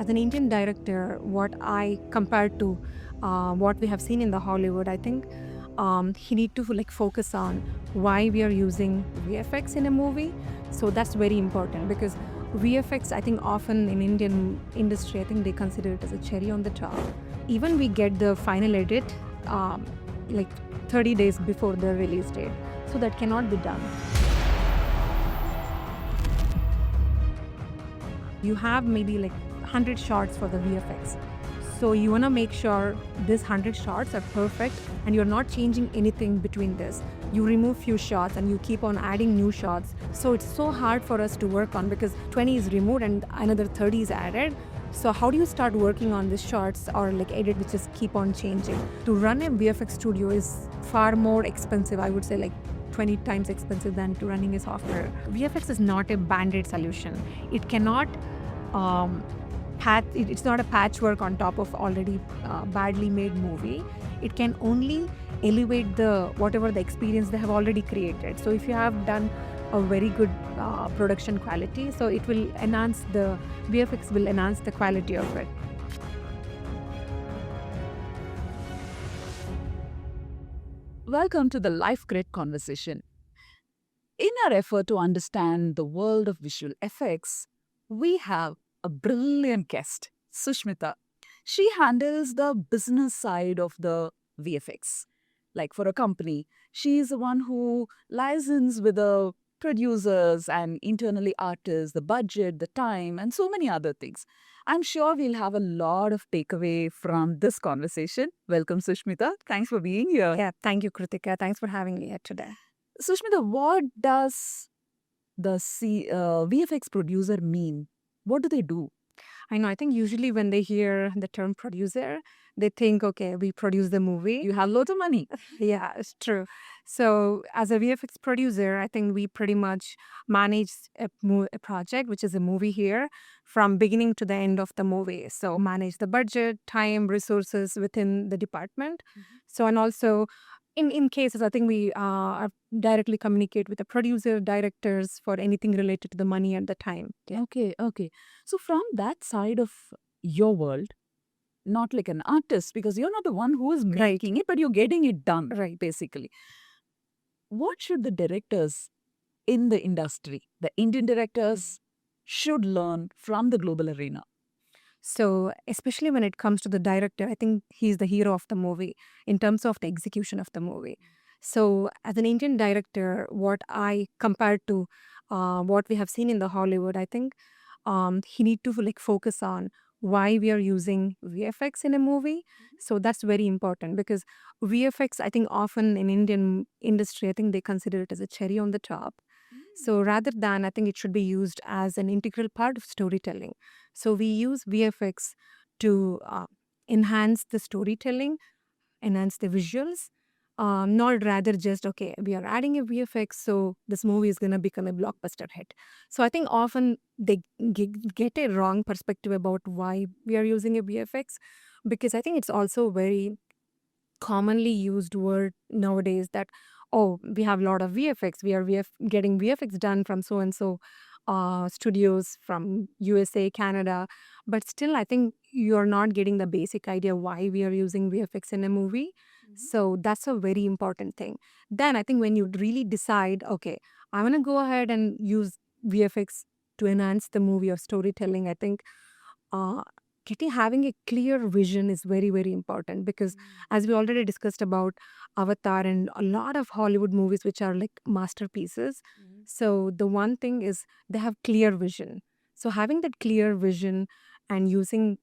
as an Indian director, what I compared to what we have seen in the Hollywood, I think he need to focus on why we are using VFX in a movie. So that's very important because VFX, I think often in Indian industry, I think they consider it as a cherry on the top. Even we get the final edit um, like 30 days before the release date. So that cannot be done. You have maybe 100 shots for the VFX. So you want to make sure these 100 shots are perfect and you're not changing anything between this. You remove few shots and you keep on adding new shots. So it's so hard for us to work on because 20 is removed and another 30 is added. So how do you start working on these shots or edit which just keep on changing? To run a VFX studio is far more expensive. I would say 20 times expensive than to running a software. VFX is not a band-aid solution. It cannot it's not a patchwork on top of already badly made movie. It can only elevate the whatever the experience they have already created. So if you have done a very good production quality, so it will enhance the VFX will enhance the quality of it. Welcome to the Life Grid conversation. In our effort to understand the world of visual effects, we have a brilliant guest, Sushmitha. She handles the business side of the VFX. Like for a company, she is the one who licenses with the producers and internally artists, the budget, the time, and so many other things. I'm sure we'll have a lot of takeaway from this conversation. Welcome, Sushmitha. Thanks for being here. Yeah, thank you, Krithika. Thanks for having me here today. Sushmitha, what does the VFX producer mean? What do they do? I know. I think usually when they hear the term producer, they think, okay, we produce the movie. You have loads of money. Yeah, it's true. So as a VFX producer, I think we pretty much manage a project, which is a movie here, from beginning to the end of the movie. So manage the budget, time, resources within the department. So and also in cases, I think we directly communicate with the producer, directors for anything related to the money at the time. Yeah. Okay. So from that side of your world, not like an artist, because you're not the one who is making it, but you're getting it done, Right. basically. What should the directors in the industry, the Indian directors, should learn from the global arena? So, especially when it comes to the director, I think he's the hero of the movie in terms of the execution of the movie. So, as an Indian director, what I compared to what we have seen in the Hollywood, I think he need to focus on why we are using VFX in a movie. So that's very important because VFX, I think often in Indian industry, I think they consider it as a cherry on the top. So rather than, I think it should be used as an integral part of storytelling. So we use VFX to enhance the storytelling, enhance the visuals, not rather just, okay, we are adding a VFX, so this movie is going to become a blockbuster hit. So I think often they get a wrong perspective about why we are using a VFX because I think it's also very commonly used word nowadays that oh we have a lot of VFX, we are getting VFX done from so and so studios from USA, Canada, but still I think you're not getting the basic idea why we are using VFX in a movie. So that's a very important thing. Then I think when you really decide, okay, I want to go ahead and use VFX to enhance the movie or storytelling, I think uh, having a clear vision is very, very important because as we already discussed about Avatar and a lot of Hollywood movies which are like masterpieces. So the one thing is they have clear vision. So having that clear vision and using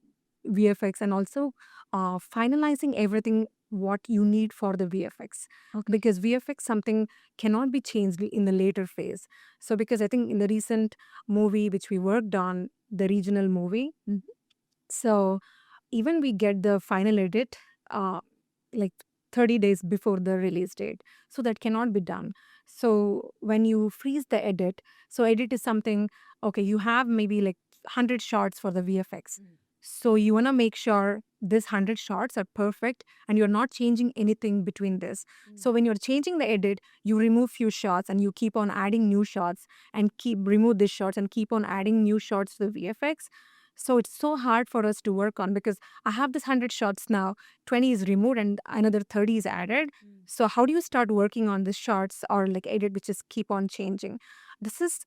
VFX and also finalizing everything what you need for the VFX. Okay. Because VFX something cannot be changed in the later phase. So because I think in the recent movie which we worked on, the regional movie, so even we get the final edit like 30 days before the release date. So that cannot be done. So when you freeze the edit, so edit is something, okay, you have maybe 100 shots for the VFX. So you want to make sure this 100 shots are perfect and you're not changing anything between this. So when you're changing the edit, you remove few shots and you keep on adding new shots and keep remove these shots and keep on adding new shots to the VFX. So it's so hard for us to work on because I have this 100 shots now, 20 is removed and another 30 is added. So how do you start working on the shots or like edit which is keep on changing? This is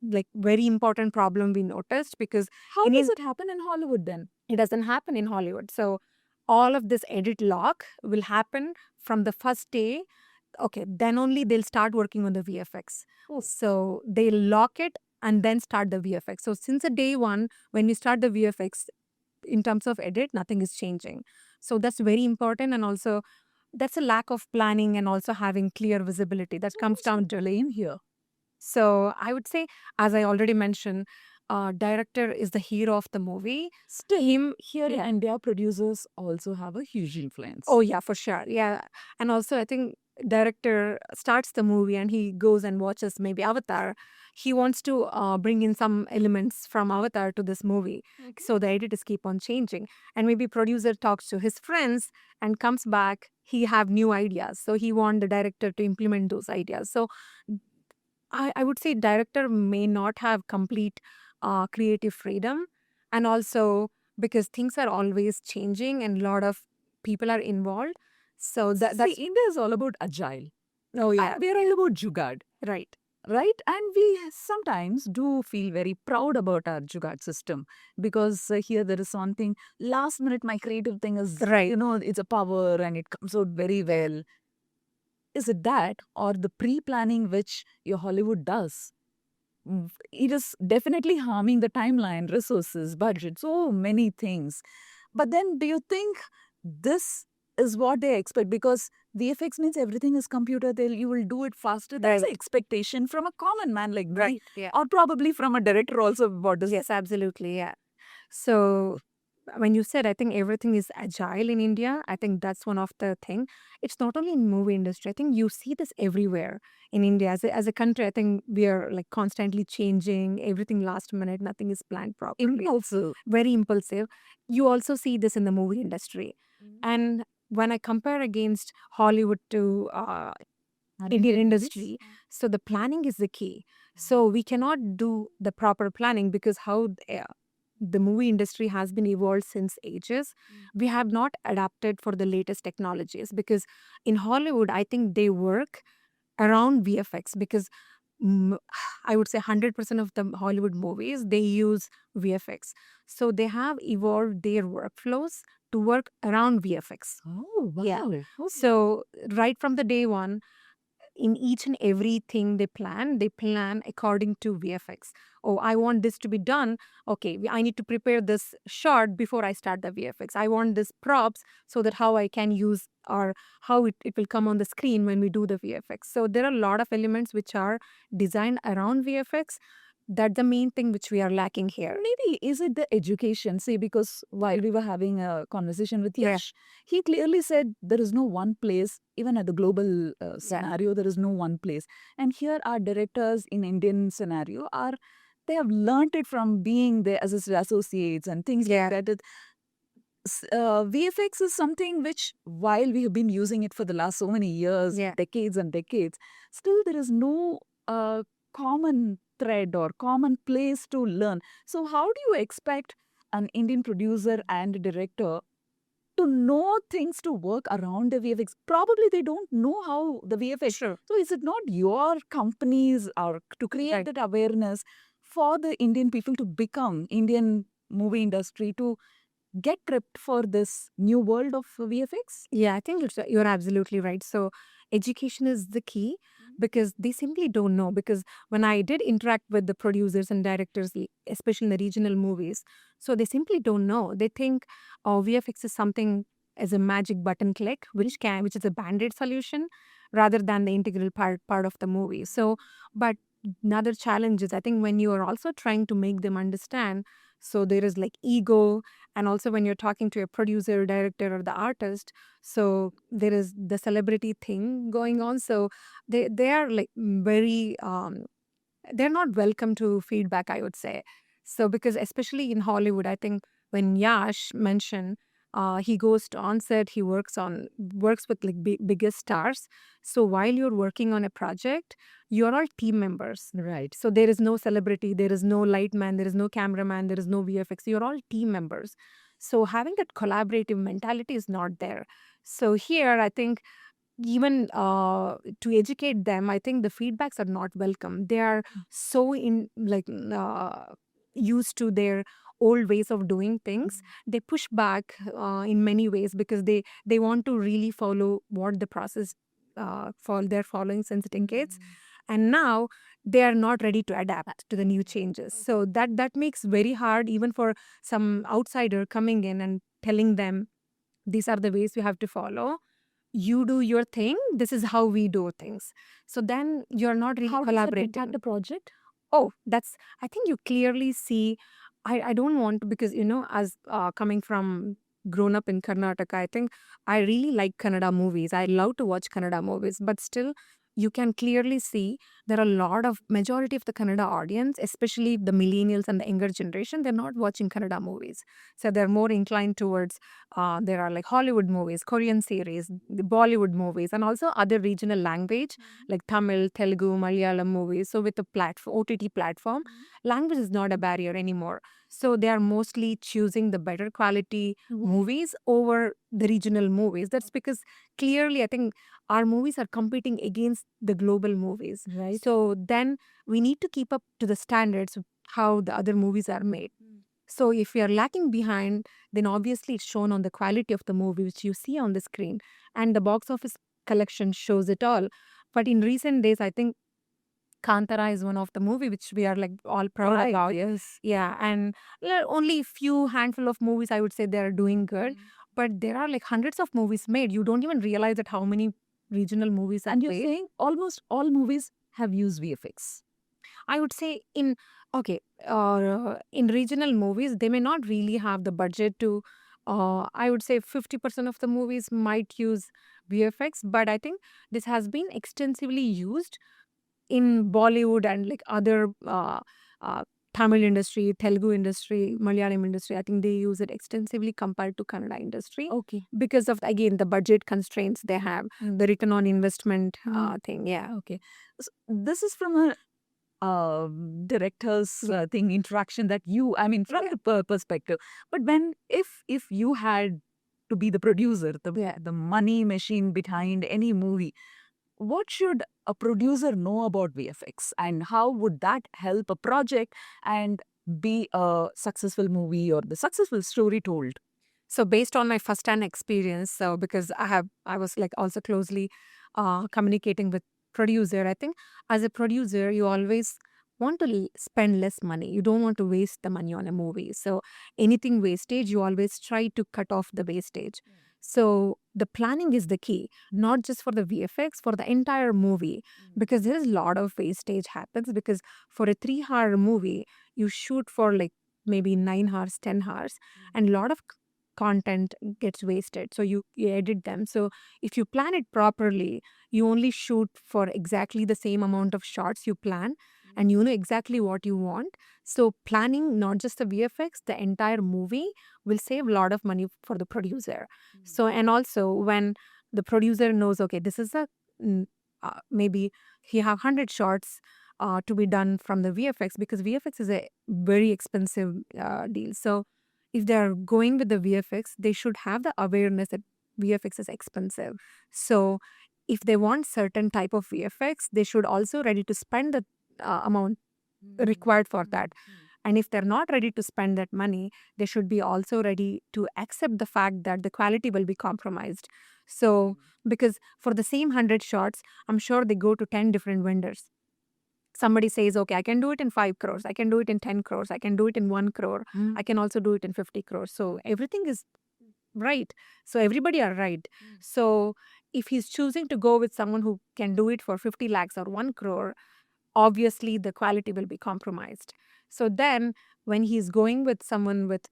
like very important problem we noticed because How does Indian it happen in Hollywood then? it doesn't happen in Hollywood. So all of this edit lock will happen from the first day. Okay, then only they'll start working on the VFX. Oh. So they lock it and then start the VFX. So since the day one, when we start the VFX, in terms of edit, nothing is changing. So that's very important. And also, that's a lack of planning and also having clear visibility that comes down to Delay in here. so I would say, as I already mentioned, director is the hero of the movie. Still, Him, here in India, producers also have a huge influence. oh yeah, for sure, yeah. And also, I think director starts the movie and he goes and watches maybe Avatar. He wants to bring in some elements from Avatar to this movie, so the editors keep on changing. And maybe producer talks to his friends and comes back. He have new ideas, so he want the director to implement those ideas. So I would say director may not have complete creative freedom. And also because things are always changing and a lot of people are involved. So See, India is all about agile. oh yeah, We are all about jugaad, right. right? And we sometimes do feel very proud about our jugaad system because here there is something last minute. My creative thing is, Right. it's a power and it comes out very well. Is it that or the pre planning which your Hollywood does? It is definitely harming the timeline, resources, budget, so many things. But then, do you think this is what they expect? Because VFX means everything is computer. You will do it faster. That's the Right. expectation from a common man like me, Right. Yeah. or probably from a director also. What is Yes, absolutely. Yeah. So when you said, I think everything is agile in India, I think that's one of the thing. It's not only in movie industry. I think you see this everywhere in India. As a country, I think we are like constantly changing everything last minute. Nothing is planned properly. also? Very impulsive. You also see this in the movie industry. And when I compare against Hollywood to Indian industry, so the planning is the key. So we cannot do the proper planning because how the movie industry has been evolved since ages. We have not adapted for the latest technologies because in Hollywood, I think they work around VFX because mm, I would say 100% of the Hollywood movies they use VFX. So they have evolved their workflows to work around VFX. Oh, wow. Yeah. Okay. So right from the day one, in each and everything they plan according to VFX. Oh, I want this to be done. Okay, I need to prepare this shot before I start the VFX. I want this props so that how I can use or how it will come on the screen when we do the VFX. So there are a lot of elements which are designed around VFX. That's the main thing which we are lacking here. Maybe is it the education? See, because while we were having a conversation with Yeah. Yash, he clearly said there is no one place, even at the global scenario, there is no one place. And here our directors in Indian scenario are, they have learnt it from being there as associates and things Yeah. like that. VFX is something which, while we have been using it for the last so many years, Yeah. decades and decades, still there is no common thread or common place to learn. So, how do you expect an Indian producer and director to know things to work around the VFX? Probably they don't know how the VFX. Sure. So, is it not your companies or to create Right. that awareness for the Indian people to become Indian movie industry to get prepped for this new world of VFX? Yeah, I think you're absolutely right. So, education is the key because they simply don't know. Because when I did interact with the producers and directors, especially in the regional movies, so they simply don't know. They think, oh, VFX is something as a magic button click, which is a band-aid solution, rather than the integral part of the movie. So, but another challenge is I think when you are also trying to make them understand. So there is like ego, and also when you're talking to a producer, director, or the artist, so there is the celebrity thing going on. So they are like very they're not welcome to feedback, I would say. So because especially in Hollywood, I think when Yash mentioned He goes to on set. He works with like biggest stars. So while you're working on a project, you're all team members. Right. So there is no celebrity, there is no light man, there is no cameraman, there is no VFX. You're all team members. So having that collaborative mentality is not there. So here, I think even to educate them, I think the feedbacks are not welcome. They are so in like used to their old ways of doing things. They push back in many ways because they want to really follow what the process they're following since decades, and now they are not ready to adapt to the new changes. So that makes very hard even for some outsider coming in and telling them these are the ways we have to follow. You do your thing, this is how we do things. So then you're not really How does that collaborating. impact the project? Oh, that's, I think you clearly see. I don't want to, because as coming from grown up in Karnataka, I think I really like Kannada movies. I love to watch Kannada movies, but still you can clearly see there are a lot of majority of the Kannada audience, especially the millennials and the younger generation, they're not watching Kannada movies. So they're more inclined towards there are like Hollywood movies, Korean series, the Bollywood movies, and also other regional language like Tamil, Telugu, Malayalam movies. So with the platform, OTT platform, language is not a barrier anymore. So they are mostly choosing the better quality movies over the regional movies. That's because clearly I think our movies are competing against the global movies. Right. So then we need to keep up to the standards of how the other movies are made. So if we are lacking behind, then obviously it's shown on the quality of the movie which you see on the screen. And the box office collection shows it all. But in recent days, I think Kantara is one of the movie which we are like all proud Right. about. Yes. Yeah, and only few handful of movies I would say they are doing good, but there are like hundreds of movies made. You don't even realize that how many regional movies are And you're made. saying almost all movies have used VFX. I would say in okay, in regional movies they may not really have the budget to. I would say 50% of the movies might use VFX, but I think this has been extensively used in Bollywood and like other uh, Tamil industry, Telugu industry, Malayalam industry. I think they use it extensively compared to Kannada industry Okay. because of again the budget constraints they have, the return on investment thing. Yeah. Okay. So this is from a director's thing interaction that you, I mean, from your perspective. But when if you had to be the producer, the money machine behind any movie, what should a producer know about VFX and how would that help a project and be a successful movie or the successful story told? So based on my first-hand experience, so because I was like also closely communicating with producer. I think as a producer, you always want to spend less money. You don't want to waste the money on a movie. So anything wastage, you always try to cut off the wastage. So the planning is the key, not just for the VFX, for the entire movie, because there is a lot of wastage happens because for a 3-hour movie, you shoot for like maybe 9 hours, 10 hours, and a lot of content gets wasted. So you edit them. So if you plan it properly, you only shoot for exactly the same amount of shots you plan and you know exactly what you want. So planning not just the VFX, the entire movie will save a lot of money for the producer. So and also when the producer knows, okay, this is a maybe he have 100 shots to be done from the VFX because VFX is a very expensive deal. So if they are going with the VFX, they should have the awareness that VFX is expensive. So if they want certain type of VFX, they should also ready to spend the amount required for that. And if they're not ready to spend that money, they should be also ready to accept the fact that the quality will be compromised. So because for the same 100 shots, I'm sure they go to 10 different vendors. Somebody says, okay, I can do it in 5 crores, I can do it in 10 crores, I can do it in 1 crore, I can also do it in 50 crores. So everything is right. So everybody are right. So if he's choosing to go with someone who can do it for 50 lakhs or 1 crore, obviously the quality will be compromised. So then when he's going with someone with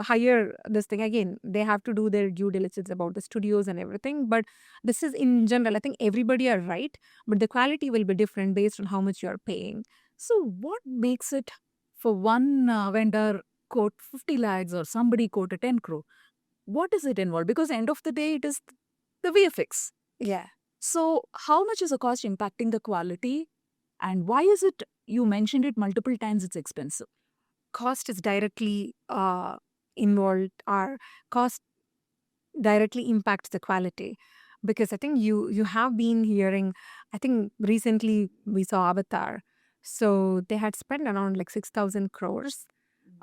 higher this thing, again they have to do their due diligence about the studios and everything, but this is in general, I think everybody are right, but the quality will be different based on how much you're paying. So what makes it for one vendor quote 50 lakhs or somebody quote a 10 crore? what is it involved? Because end of the day, it is the VFX. Yeah. So how much is the cost impacting the quality? And why is it, you mentioned it multiple times, it's expensive? Cost is directly involved, or cost directly impacts the quality, because I think you have been hearing, I think recently we saw Avatar, so they had spent around like 6,000 crores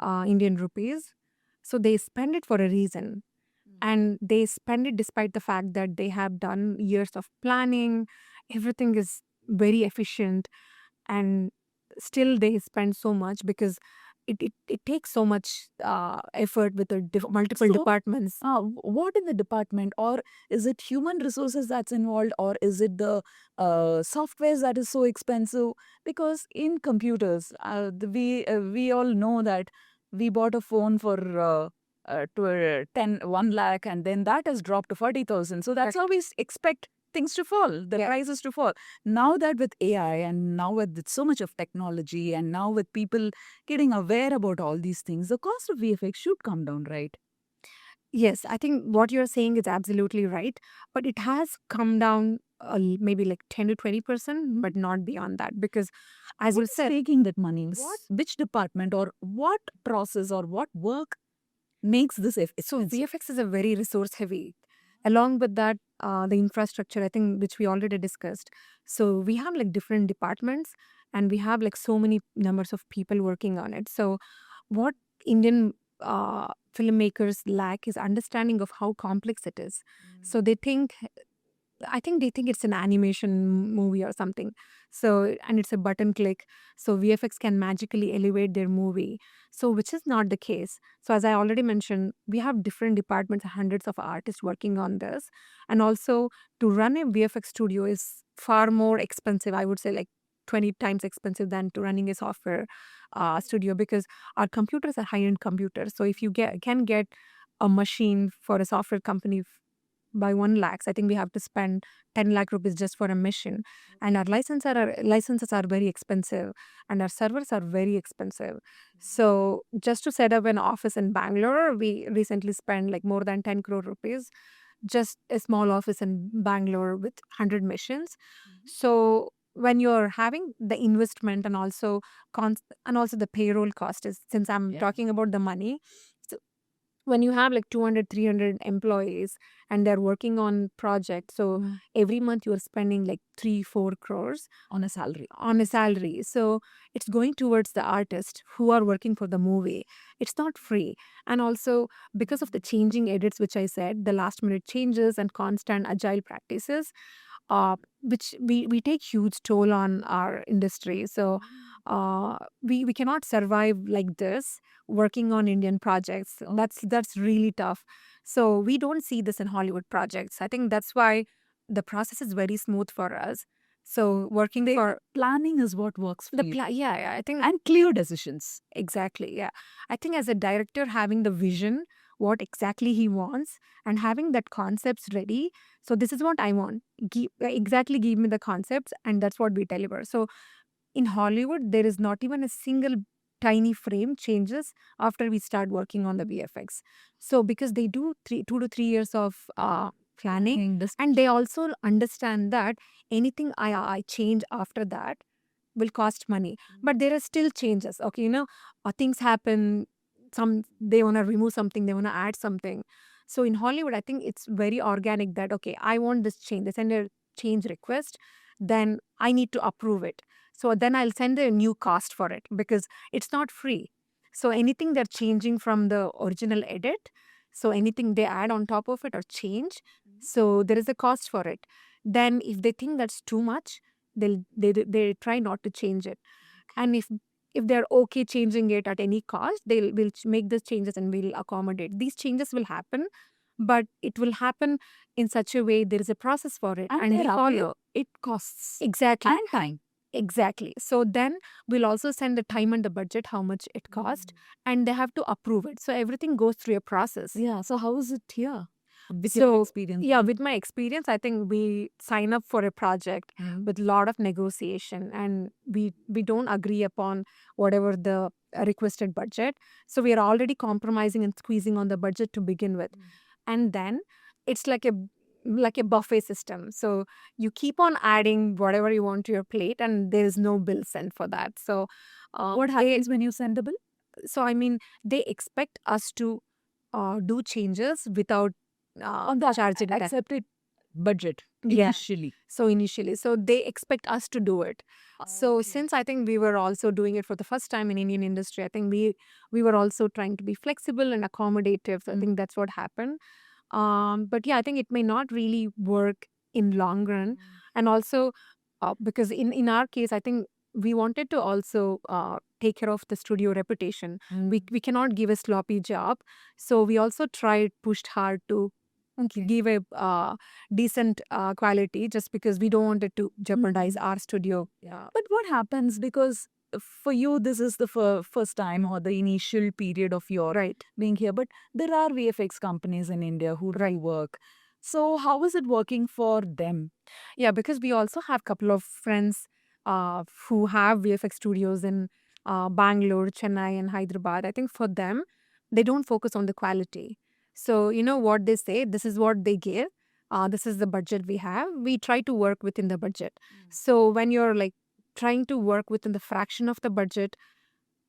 Indian rupees. So they spend it for a reason, and they spend it despite the fact that they have done years of planning. Everything is very efficient, and still they spend so much because it takes so much effort with the multiple So, departments. what in the department, or is it human resources that's involved, or is it the softwares that is so expensive? Because in computers, we all know that we bought a phone for 1 lakh, and then that has dropped to 40,000. So that's how we expect things to fall, the Yeah. prices to fall. Now that with AI, and now with so much of technology, and now with people getting aware about all these things, the cost of VFX should come down, right? Yes, I think what you're saying is absolutely right, but it has come down maybe like 10 to 20%, but not beyond that, because as What you is said, taking that money? Which department, or what process, or what work makes this so expensive? VFX is a very resource heavy. Along with that, the infrastructure, I think, which we already discussed. So we have like different departments, and we have like so many numbers of people working on it. So what Indian filmmakers lack is understanding of how complex it is. So they think, I think they think it's an animation movie or something. So, and it's a button click. So, VFX can magically elevate their movie. So, which is not the case. So, as I already mentioned, we have different departments, hundreds of artists working on this. And also, to run a VFX studio is far more expensive. I would say like 20 times expensive than to running a software studio, because our computers are high end computers. So, if you can get a machine for a software company by 1 lakhs, I think we have to spend 10 lakh rupees just for a mission. And our licenses are very expensive, and our servers are very expensive. So just to set up an office in Bangalore, we recently spent like more than 10 crore rupees, just a small office in Bangalore with 100 missions. So when you're having the investment, and also and also the payroll cost, is, since I'm talking about the money, so when you have like 200, 300 employees, and they're working on projects, so every month you're spending like 3 4 crores On a salary. on a salary. So it's going towards the artist who are working for the movie. It's not free. And also, because of the changing edits, which I said, the last minute changes and constant agile practices, which we take huge toll on our industry. So we cannot survive like this working on Indian projects. That's really tough. So we don't see this in Hollywood projects. I think that's why the process is very smooth for us. So working for Planning is what works for the you. yeah, I think And clear decisions. exactly, yeah. I think as a director, having the vision, what exactly he wants, and having that concepts ready. So this is what I want. Exactly give me the concepts, and that's what we deliver. So in Hollywood, there is not even a single tiny frame changes after we start working on the VFX. So because they do 2 to 3 years of planning, and they also understand that anything I change after that will cost money. But there are still changes. Okay, things happen. Some they want to remove something, they want to add something. So in Hollywood, I think it's very organic that okay, I want this change. They send a change request, then I need to approve it. So then I'll send a new cost for it because it's not free. So anything they're changing from the original edit, so anything they add on top of it or change, so there is a cost for it. Then if they think that's too much, they try not to change it. And if they're okay changing it at any cost, will make the changes and will accommodate. These changes will happen, but it will happen in such a way there is a process for it, and we follow. It costs. Exactly. And time. Exactly. So then we'll also send the time and the budget, how much it cost, and they have to approve it. So everything goes through a process. Yeah. So how is it here? With your So experience. yeah, with my experience, I think we sign up for a project with a lot of negotiation, and we don't agree upon whatever the requested budget. So we are already compromising and squeezing on the budget to begin with. and then it's like a buffet system. So you keep on adding whatever you want to your plate, and there is no bill sent for that. So What they happens when you send the bill? so I mean they expect us to do changes without On the charging them. accepted budget Yeah. initially. So initially, so they expect us to do it. So Okay. since I think we were also doing it for the first time in Indian industry, I think we were also trying to be flexible and accommodative. So I think that's what happened. But yeah, I think it may not really work in long run. And also because in our case, I think we wanted to also take care of the studio reputation. We cannot give a sloppy job. So we also tried, pushed hard to give a decent quality, just because we don't want it to jeopardize our studio. Yeah. But what happens, because for you this is the first time or the initial period of your Right. being here, but there are VFX companies in India who do work. So how is it working for them? Yeah, because we also have couple of friends who have VFX studios in Bangalore, Chennai, and Hyderabad. I think for them, they don't focus on the quality. So you know what they say. This is what they give. This is the budget we have. We try to work within the budget. So when you're like trying to work within the fraction of the budget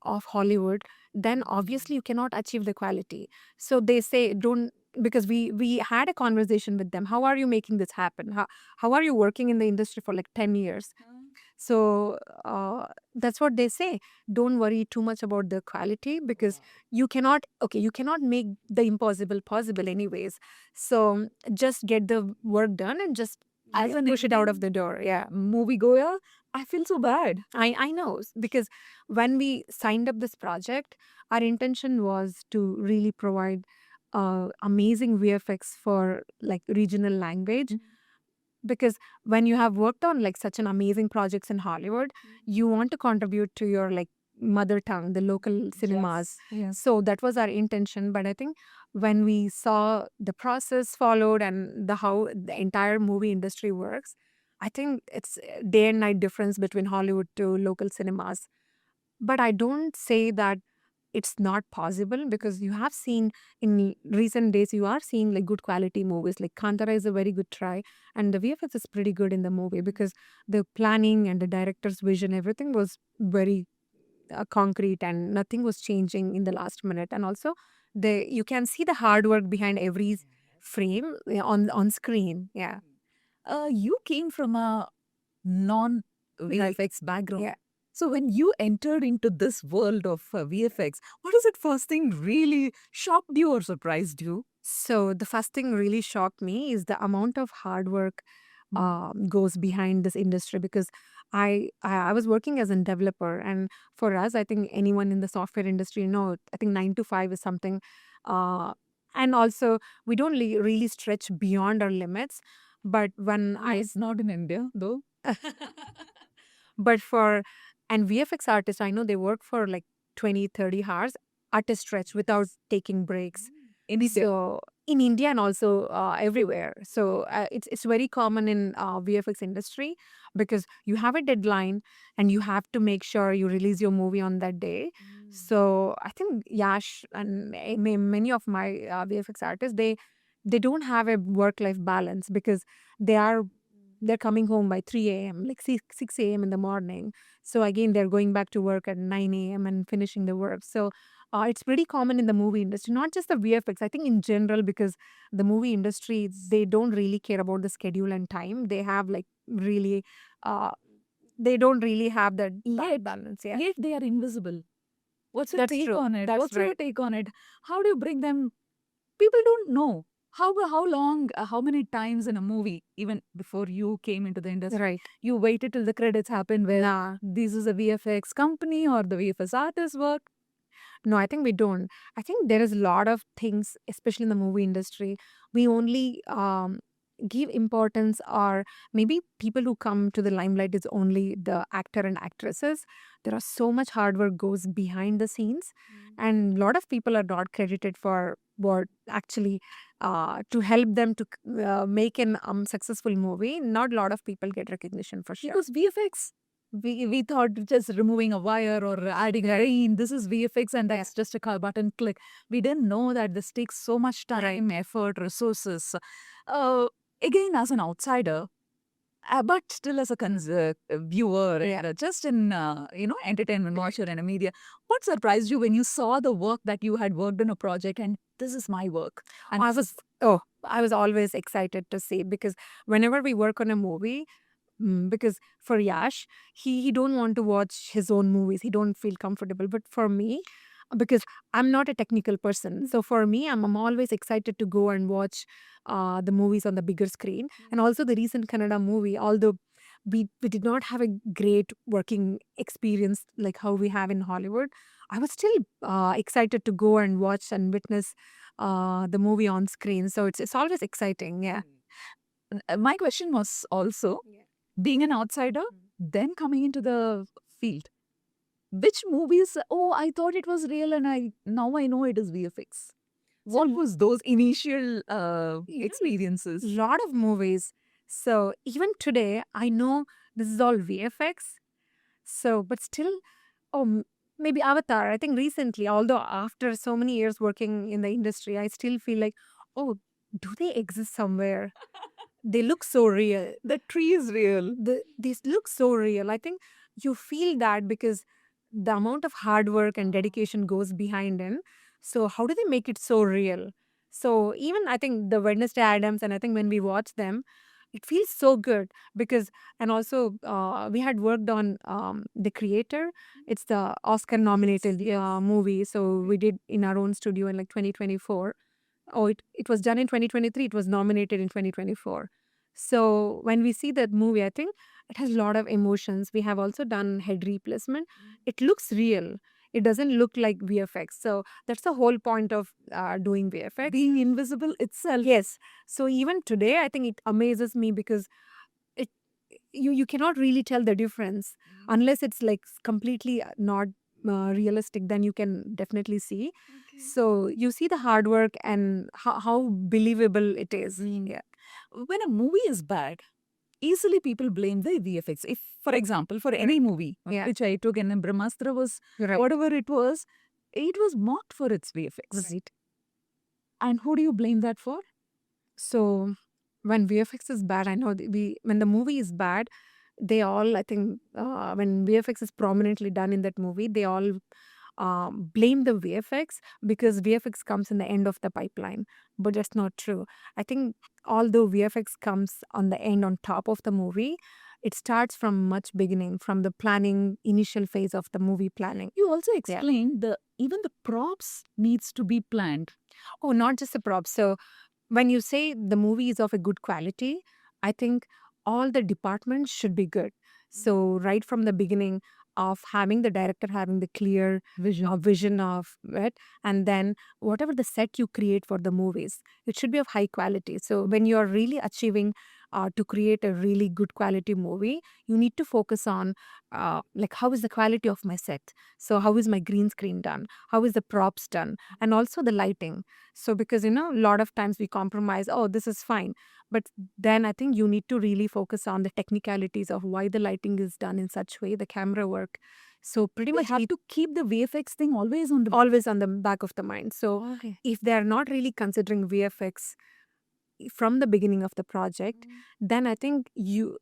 of Hollywood, then obviously you cannot achieve the quality. So they say don't, because we had a conversation with them. How are you making this happen? How are you working in the industry for like 10 years? So that's what they say. Don't worry too much about the quality, because you cannot make the impossible possible anyways. So just get the work done and just As an push it out of Indian the door. Yeah. moviegoer, I feel so bad. I know, because when we signed up this project, our intention was to really provide amazing VFX for like regional language. Because when you have worked on like such an amazing projects in Hollywood, you want to contribute to your like mother tongue, the local cinemas. Yes. So that was our intention. But I think when we saw the process followed and the how the entire movie industry works, I think it's a day and night difference between Hollywood to local cinemas. But I don't say that it's not possible, because you have seen in recent days, you are seeing like good quality movies. Like Kantara is a very good try, and the VFX is pretty good in the movie, because the planning and the director's vision, everything was very concrete, and nothing was changing in the last minute. And also, the you can see the hard work behind every frame on screen. Yeah. You came from a non VFX background. Yeah. So when you entered into this world of VFX, what is it first thing really shocked you or surprised you? So the first thing really shocked me is the amount of hard work goes behind this industry, because I was working as a developer, and for us, I think anyone in the software industry, I think 9 to 5 is something, and also we don't really stretch beyond our limits. But when It's not in India though. but for and VFX artists, I know they work for like 20, 30 hours at a stretch without taking breaks. In India. So in India and also everywhere. So it's very common in VFX industry, because you have a deadline and you have to make sure you release your movie on that day. So I think Yash and many of my VFX artists, they don't have a work life balance, because they are they're coming home by 3 a.m., like 6 a.m. in the morning. So again, they're going back to work at 9 a.m. and finishing the work. So it's pretty common in the movie industry, not just the VFX, I think in general, because the movie industry, they don't really care about the schedule and time. They have like really, uh, they don't really have that balance. Yeah. Yet they are invisible. What's your That's take true. on it? That's What's your right. take on it? How do you bring them? People don't know how long, how many times in a movie, even before you came into the industry, Right. you waited till the credits happen where Nah. this is a VFX company or the VFX artist work. No, I think we don't. I think there is a lot of things, especially in the movie industry, we only give importance, or maybe people who come to the limelight is only the actor and actresses. There are so much hard work goes behind the scenes, and a lot of people are not credited for what actually to help them to make an successful movie. Not a lot of people get recognition for sure. Because VFX We thought just removing a wire or adding a rain, this is VFX and that's just a button click. We didn't know that this takes so much time, effort, resources. Uh, Again, as an outsider, but still as a viewer, and just in entertainment watcher and a media, what surprised you when you saw the work that you had worked on a project and this is my work? And I was always excited to see, because whenever we work on a movie, because for Yash, he don't want to watch his own movies. He don't feel comfortable. But for me, because I'm not a technical person, so for me, I'm always excited to go and watch the movies on the bigger screen. And also the recent Kannada movie, although we did not have a great working experience like how we have in Hollywood, I was still excited to go and watch and witness the movie on screen. So it's always exciting. Yeah. My question was also, being an outsider, then coming into the field, which movies, oh, I thought it was real and now I know it is VFX. What was those initial experiences? Lot of movies. So even today, I know this is all VFX. So, but still, maybe Avatar. I think recently, although after so many years working in the industry, I still feel like, oh, do they exist somewhere? They look so real. The tree is real. These look so real. I think you feel that because the amount of hard work and dedication goes behind it. So how do they make it so real? So even I think the Wednesday Adams, and I think when we watch them, it feels so good because, and also we had worked on The Creator. It's the Oscar nominated movie. So we did in our own studio in like 2024. Oh, it was done in 2023. It was nominated in 2024. So when we see that movie, I think it has a lot of emotions. We have also done head replacement. It looks real. It doesn't look like VFX. So that's the whole point of doing VFX. Being invisible itself. Yes. So even today, I think it amazes me because it you cannot really tell the difference unless it's like completely not realistic. Then you can definitely see. So you see the hard work and how believable it is. Yeah. When a movie is bad, easily people blame the VFX. If, for example, for any movie, which I took in Brahmastra was, whatever it was mocked for its VFX. Right. And who do you blame that for? So when VFX is bad, I know when the movie is bad, they all, I think, when VFX is prominently done in that movie, they all blame the VFX because VFX comes in the end of the pipeline. But that's not true. I think although VFX comes on the end on top of the movie, it starts from much beginning, from the planning initial phase of the movie planning. You also explained even the props needs to be planned. Oh, not just the props. So when you say the movie is of a good quality, I think all the departments should be good. So right from the beginning of having the director having the clear vision of it, and then whatever the set you create for the movies, it should be of high quality. So when you're really achieving to create a really good quality movie, you need to focus on like how is the quality of my set? So how is my green screen done? How is the props done? And also the lighting. So because a lot of times we compromise, oh, this is fine. But then I think you need to really focus on the technicalities of why the lighting is done in such way, the camera work. So pretty much have to keep the VFX thing always on the back of the mind. So if they're not really considering VFX from the beginning of the project, then I think the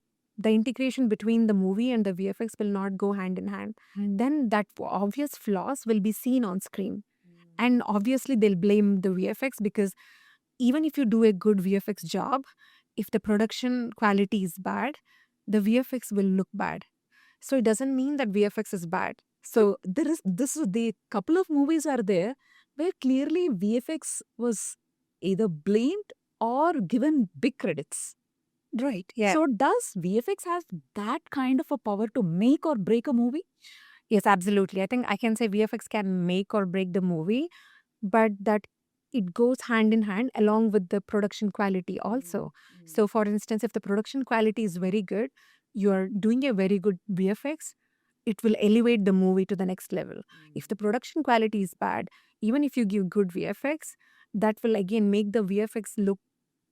integration between the movie and the VFX will not go hand in hand. Then that obvious flaws will be seen on screen. And obviously they'll blame the VFX because even if you do a good VFX job, if the production quality is bad, the VFX will look bad. So it doesn't mean that VFX is bad. So there is the couple of movies are there where clearly VFX was either blamed or given big credits. Right. Yeah. So does VFX have that kind of a power to make or break a movie? Yes, absolutely. I think I can say VFX can make or break the movie, but that it goes hand in hand along with the production quality also. So for instance, if the production quality is very good, you're doing a very good VFX, it will elevate the movie to the next level. If the production quality is bad, even if you give good VFX, that will again make the VFX look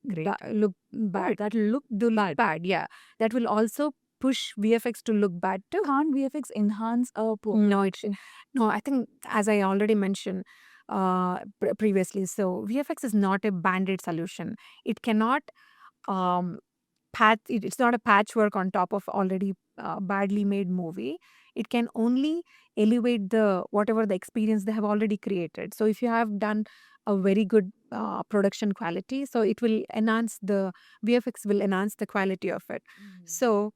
Great. look bad. That look bad. Yeah. That will also push VFX to look bad too. Can't VFX enhance a No, no. I think, as I already mentioned previously, so VFX is not a band-aid solution. It cannot um, it's not a patchwork on top of already badly made movie. It can only elevate the whatever the experience they have already created. So if you have done a very good production quality, so it will enhance the VFX will enhance the quality of it. So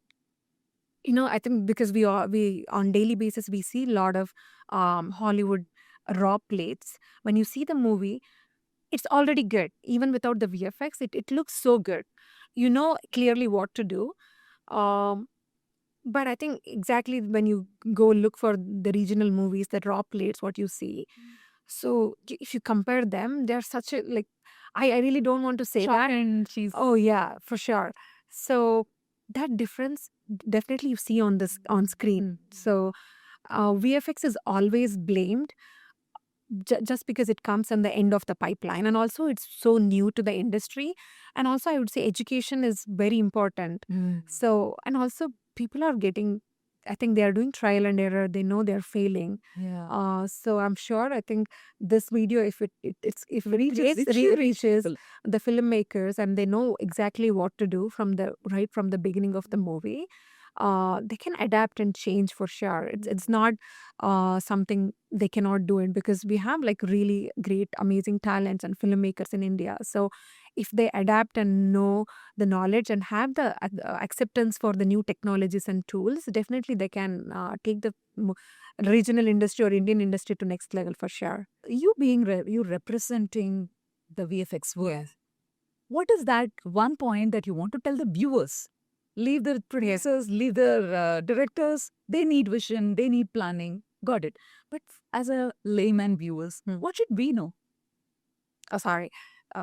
I think because we on daily basis we see a lot of Hollywood raw plates. When you see the movie, it's already good. Even without the VFX, it looks so good. You know clearly what to do. Um, but I think exactly when you go look for the regional movies, the raw plates, what you see. So if you compare them, they're such a like. I really don't want to say that. and she's Oh yeah, for sure. So that difference definitely you see on this on screen. So VFX is always blamed just because it comes on the end of the pipeline, and also it's so new to the industry, and also I would say education is very important. So and also people are getting, I think they are doing trial and error, they know they're failing. yeah. So I'm sure, I think this video, if if it Reaches, it should reach reaches people. the filmmakers and they know exactly what to do from the right from the beginning of the movie, they can adapt and change for sure. It's not something they cannot do it, because we have like really great amazing talents and filmmakers in India. So if they adapt and know the knowledge and have the acceptance for the new technologies and tools, definitely they can take the regional industry or Indian industry to next level for sure. You being you representing the VFX world, what is that one point that you want to tell the viewers? Leave the producers, leave the directors. They need vision, they need planning. Got it. But as a layman viewers, what should we know? Oh, sorry,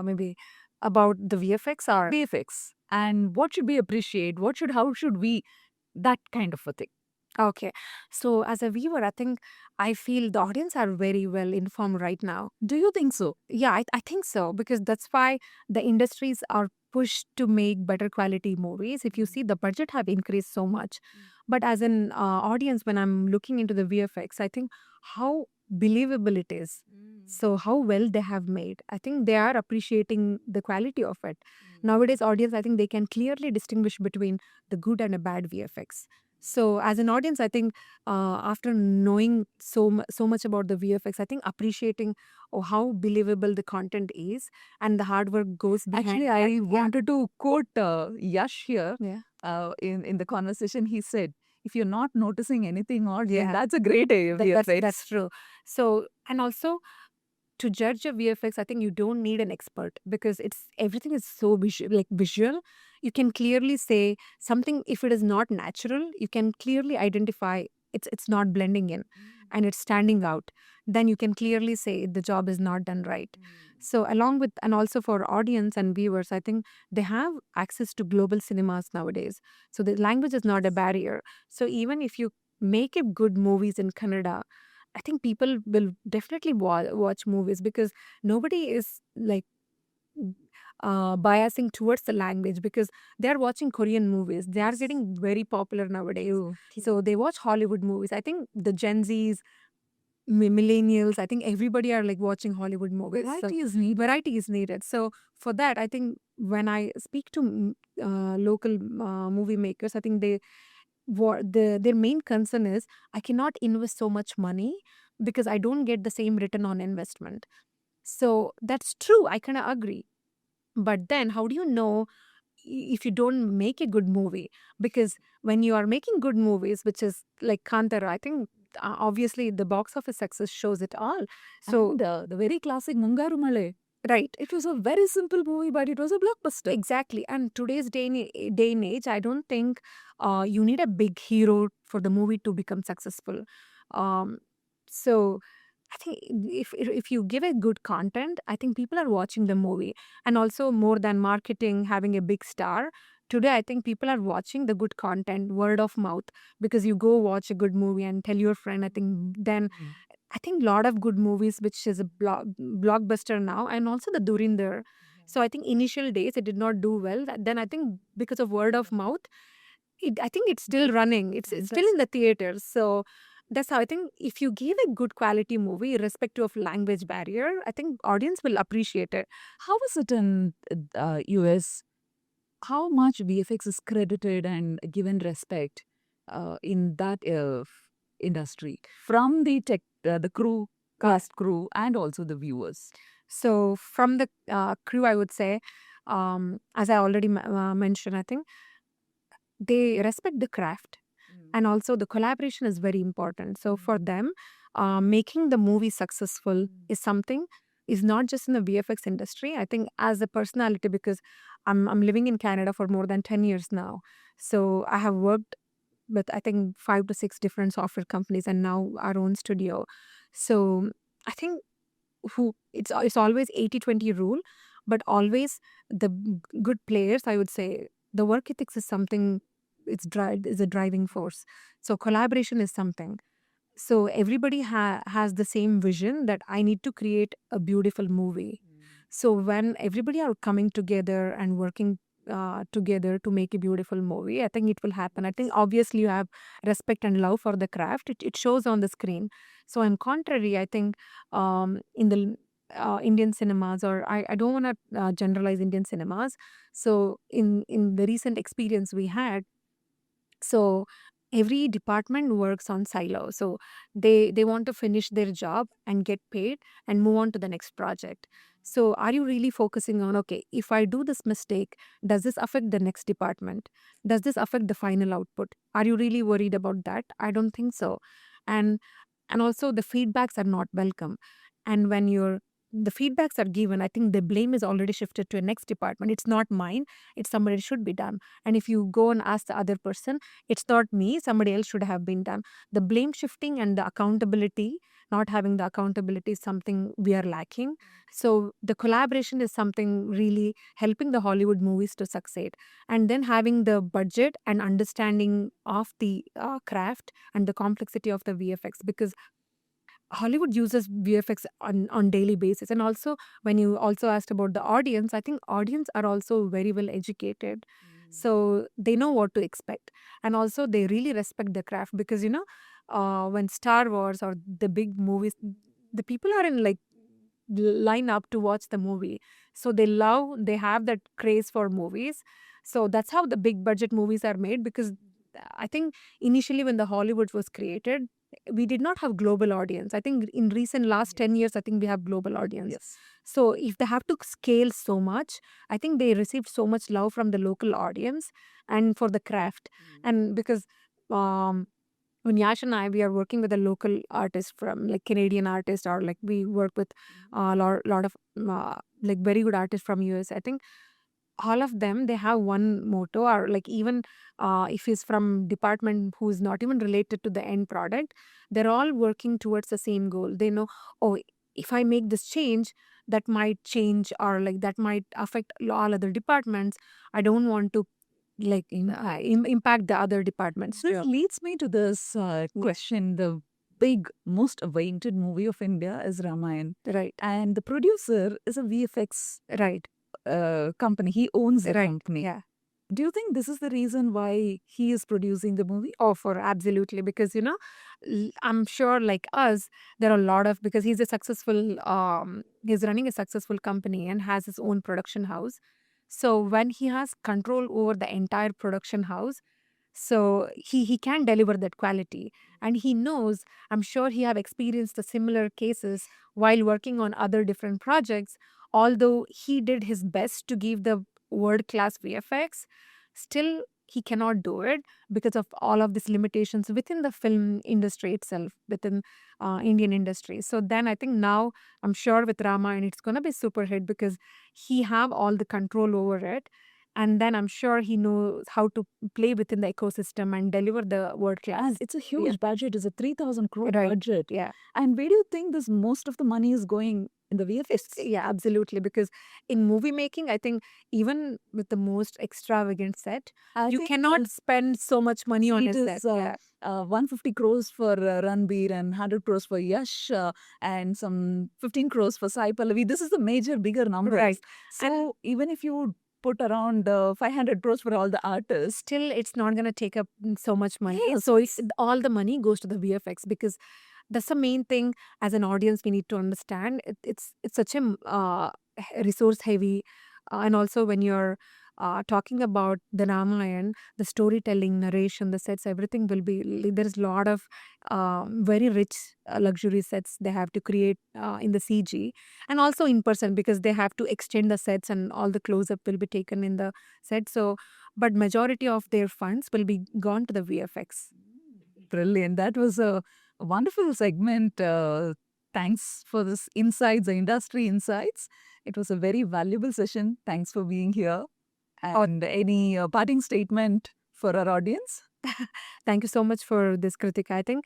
maybe about the VFX or VFX. And what should we appreciate? How should we, that kind of a thing. Okay. So as a viewer, I think I feel the audience are very well informed right now. Do you think so? Yeah, I think so, because that's why the industries are pushed to make better quality movies. If you see, the budget have increased so much. But as an audience, when I'm looking into the VFX, I think how believable it is. So how well they have made. I think they are appreciating the quality of it. Nowadays, audience, I think they can clearly distinguish between the good and a bad VFX. So as an audience, I think after knowing so much about the VFX, I think appreciating how believable the content is and the hard work goes behind. Actually, that. I Yeah. wanted to quote Yash here. Yeah. In the conversation, he said, "If you're not noticing anything odd, then Yeah. that's a great VFX." That's true. So and also to judge a VFX, I think you don't need an expert, because it's everything is so visual, like visual. You can clearly say something. If it is not natural, you can clearly identify it's not blending in and it's standing out. Then you can clearly say the job is not done right. So along with, and also for audience and viewers, I think they have access to global cinemas nowadays. So the language is not a barrier. So even if you make a good movies in Kannada, I think people will definitely watch movies, because nobody is like biasing towards the language, because they are watching Korean movies. They are getting very popular nowadays. True. So they watch Hollywood movies. I think the Gen Zs, millennials, I think everybody are like watching Hollywood movies. So Variety is needed. variety is needed. So for that, I think when I speak to local movie makers, I think their main concern is, I cannot invest so much money because I don't get the same return on investment. So that's true, I kind of agree. But then how do you know if you don't make a good movie? Because when you are making good movies, which is like Kantara, I think obviously the box office success shows it all. So And the very classic Mungaru Male. right. It was a very simple movie, but it was a blockbuster. Exactly. And today's day and age, I don't think you need a big hero for the movie to become successful. Um, so I think if you give a good content, I think people are watching the movie. And also, more than marketing, having a big star, today I think people are watching the good content, word of mouth, because you go watch a good movie and tell your friend. I think then I think a lot of good movies, which is a blockbuster now, and also the Durinder. So I think initial days it did not do well. Then I think because of word of mouth, I think it's still running. It's still in the theaters. So that's how I think if you give a good quality movie, irrespective of language barrier, I think audience will appreciate it. How is it in US? How much VFX is credited and given respect in that industry from the the crew, cast crew, and also the viewers? So from the crew, I would say, as I already mentioned, I think they respect the craft, and also the collaboration is very important. So for them, making the movie successful is something, is not just in the VFX industry. I think as a personality, because I'm living in Canada for more than 10 years now. So I have worked with, I think, 5 to 6 different software companies and now our own studio. So I think who it's always 80-20 rule, but always the good players, I would say, the work ethics is something, is a driving force. So collaboration is something. So everybody has the same vision that I need to create a beautiful movie. So when everybody are coming together and working together to make a beautiful movie, I think it will happen. I think obviously you have respect and love for the craft. It shows on the screen. So on contrary, I think in the Indian cinemas, or I don't want to generalize Indian cinemas. So in the recent experience we had, so every department works on silo. So they want to finish their job and get paid and move on to the next project. So are you really focusing on, okay, if I do this mistake, does this affect the next department? Does this affect the final output? Are you really worried about that? I don't think so. And and also the feedbacks are not welcome. And when the feedbacks are given, I think the blame is already shifted to a next department. It's not mine, it's somebody should be done. And if you go and ask the other person, it's not me, somebody else should have been done. The blame shifting and the accountability, not having the accountability, is something we are lacking. So the collaboration is something really helping the Hollywood movies to succeed. And then having the budget and understanding of the craft and the complexity of the VFX, because Hollywood uses VFX on daily basis. And also, when you also asked about the audience, I think audience are also very well educated. So they know what to expect. And also they really respect the craft, because, when Star Wars or the big movies, the people are in like line up to watch the movie. So they have that craze for movies. So that's how the big budget movies are made, because I think initially when the Hollywood was created, we did not have global audience. I think in recent last 10 years, I think we have global audience. Yes. So if they have to scale so much, I think they received so much love from the local audience and for the craft. And because when Yash and I, we are working with a local artist from like Canadian artist, or like we work with a lot of like very good artists from US. I think all of them, they have one motto, or like even if he's from department who's not even related to the end product, they're all working towards the same goal. They know, oh, if I make this change, that might change, or like that might affect all other departments. I don't want to like impact the other departments This too. leads me to this question. The big, most awaited movie of India is Ramayan. Right. And the producer is a VFX Right. company. He owns the Right. company. Yeah. Do you think this is the reason why he is producing the movie? Oh, for absolutely. Because, I'm sure like us, there are a lot of, because he's running a successful company and has his own production house. So when he has control over the entire production house, so he can deliver that quality. And he knows, I'm sure he have experienced the similar cases while working on other different projects. Although he did his best to give the world class VFX, still he cannot do it because of all of these limitations within the film industry itself, within Indian industry. So then I think now, I'm sure with Rama, and it's going to be super hit, because he have all the control over it. And then I'm sure he knows how to play within the ecosystem and deliver the world class. And it's a huge budget. It's a 3,000 crore Right. budget. Yeah. And where do you think this most of the money is going in the VFX? Yeah, absolutely. Because in movie making, I think even with the most extravagant set, I you think cannot spend so much money on a it set. is Yeah. 150 crores for Ranbir and 100 crores for Yash and some 15 crores for Sai Pallavi. This is the major, bigger numbers. Right. So even if you put around 500 crores for all the artists. Still, it's not going to take up so much money. Yes. So all the money goes to the VFX, because that's the main thing. As an audience, we need to understand it's such a resource heavy, and also when you're talking about the Ramayana, the storytelling, narration, the sets, everything will be there is a lot of very rich luxury sets they have to create in the CG, and also in person, because they have to extend the sets and all the close up will be taken in the set. So, but majority of their funds will be gone to the VFX. Brilliant. That was a wonderful segment. Thanks for this insights, the industry insights. It was a very valuable session. Thanks for being here. And any parting statement for our audience? Thank you so much for this, Krithika. I think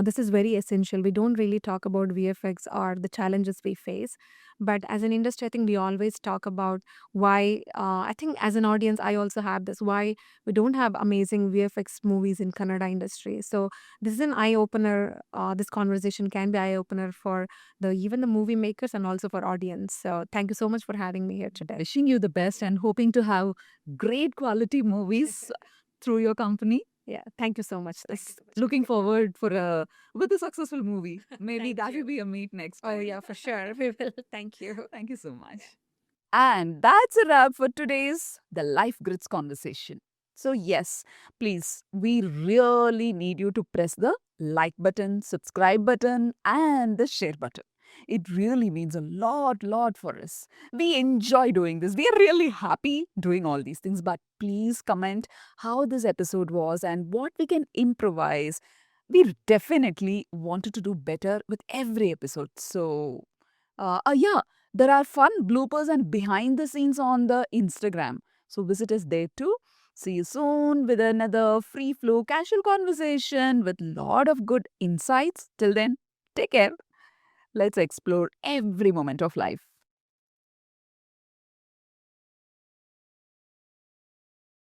this is very essential. We don't really talk about VFX or the challenges we face, but as an industry, I think we always talk about why. I think as an audience, I also have this, why we don't have amazing VFX movies in Kannada industry. So this is an eye opener. This conversation can be eye opener for the even the movie makers and also for audience. So thank you so much for having me here today. Wishing you the best and hoping to have great quality movies through your company. Yeah, thank you so much. Thank you so much. Looking forward for with a successful movie. Maybe Thank that you. will be a meet next Oh time. yeah, for sure. We will. Thank you. Thank you so much. And that's a wrap for today's The Life Grids conversation. So, yes, please, we really need you to press the like button, subscribe button, and the share button. It really means a lot for us. We enjoy doing this. We are really happy doing all these things. But please comment how this episode was and what we can improvise. We definitely wanted to do better with every episode. So, yeah, there are fun bloopers and behind the scenes on the Instagram. So visit us there too. See you soon with another free flow casual conversation with lot of good insights. Till then, take care. Let's explore every moment of life.